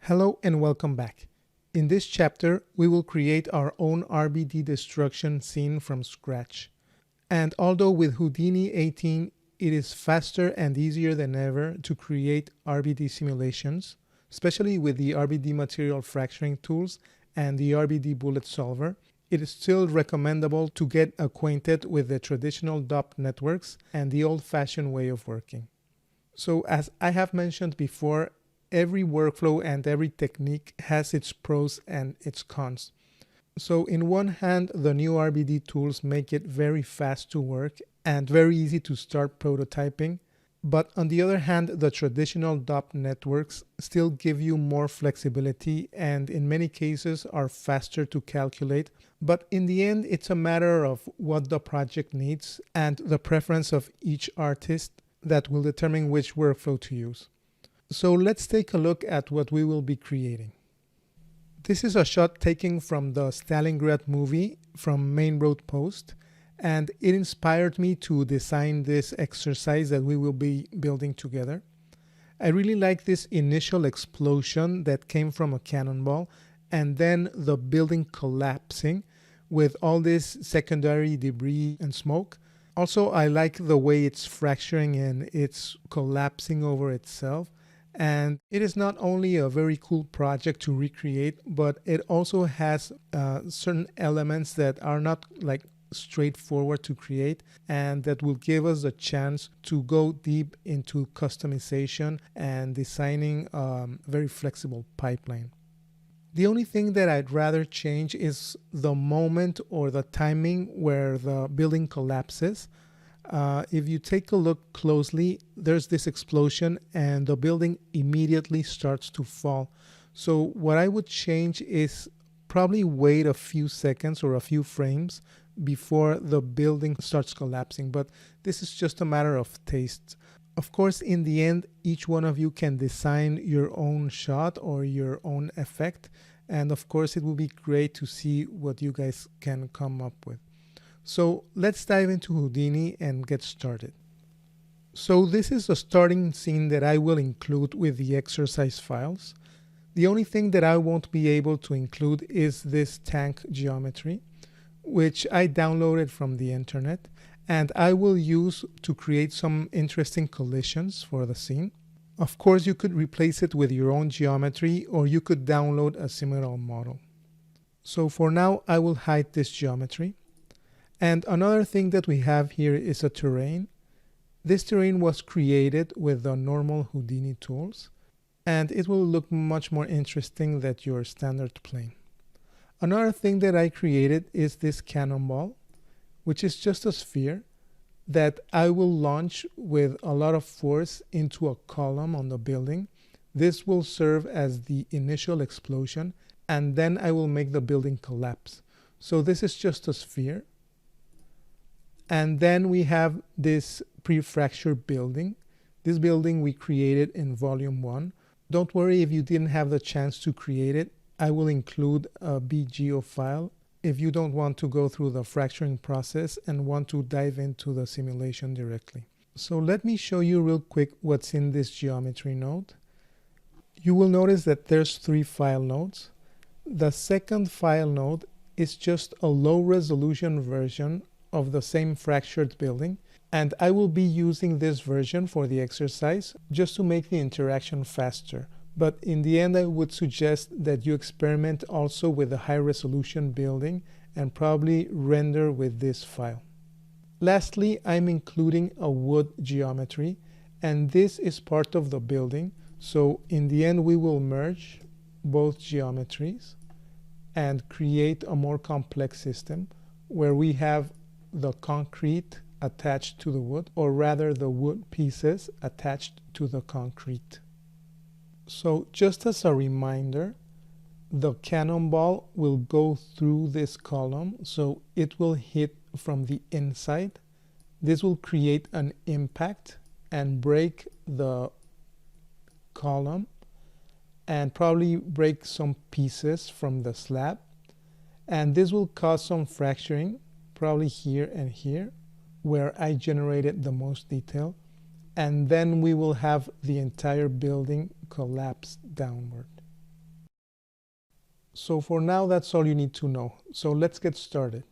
Hello and welcome back. In this chapter, we will create our own RBD destruction scene from scratch. And although with Houdini 18, it is faster and easier than ever to create RBD simulations, especially with the RBD material fracturing tools and the RBD bullet solver, it is still recommendable to get acquainted with the traditional DOP networks and the old-fashioned way of working. So as I have mentioned before, every workflow and every technique has its pros and its cons. So in one hand, the new RBD tools make it very fast to work and very easy to start prototyping. But on the other hand, the traditional DOP networks still give you more flexibility and in many cases are faster to calculate. But in the end, it's a matter of what the project needs and the preference of each artist that will determine which workflow to use. So let's take a look at what we will be creating. This is a shot taken from the Stalingrad movie from Main Road Post, and it inspired me to design this exercise that we will be building together. I really like this initial explosion that came from a cannonball and then the building collapsing with all this secondary debris and smoke. Also, I like the way it's fracturing and it's collapsing over itself. And it is not only a very cool project to recreate, but it also has certain elements that are not like straightforward to create and that will give us a chance to go deep into customization and designing a very flexible pipeline. The only thing that I'd rather change is the moment or the timing where the building collapses. If you take a look closely, there's this explosion and the building immediately starts to fall. So what I would change is probably wait a few seconds or a few frames before the building starts collapsing. But this is just a matter of taste. Of course, in the end, each one of you can design your own shot or your own effect. And of course, it will be great to see what you guys can come up with. So let's dive into Houdini and get started. So this is a starting scene that I will include with the exercise files. The only thing that I won't be able to include is this tank geometry, which I downloaded from the internet, and I will use to create some interesting collisions for the scene. Of course, you could replace it with your own geometry, or you could download a similar model. So for now, I will hide this geometry. And another thing that we have here is a terrain. This terrain was created with the normal Houdini tools, and it will look much more interesting than your standard plane. Another thing that I created is this cannonball, which is just a sphere that I will launch with a lot of force into a column on the building. This will serve as the initial explosion, and then I will make the building collapse. So this is just a sphere. And then we have this pre-fracture building. This building we created in volume 1. Don't worry if you didn't have the chance to create it. I will include a BGO file if you don't want to go through the fracturing process and want to dive into the simulation directly. So let me show you real quick what's in this geometry node. You will notice that there's 3 file nodes. The second file node is just a low resolution version of the same fractured building, and I will be using this version for the exercise just to make the interaction faster. But in the end, I would suggest that you experiment also with a high resolution building and probably render with this file. Lastly, I'm including a wood geometry, and this is part of the building. So in the end, we will merge both geometries and create a more complex system where we have the concrete attached to the wood, or rather the wood pieces attached to the concrete. So just as a reminder, the cannonball will go through this column, so it will hit from the inside. This will create an impact and break the column and probably break some pieces from the slab. And this will cause some fracturing, probably here and here, where I generated the most detail. And then we will have the entire building collapse downward. So for now, that's all you need to know. So let's get started.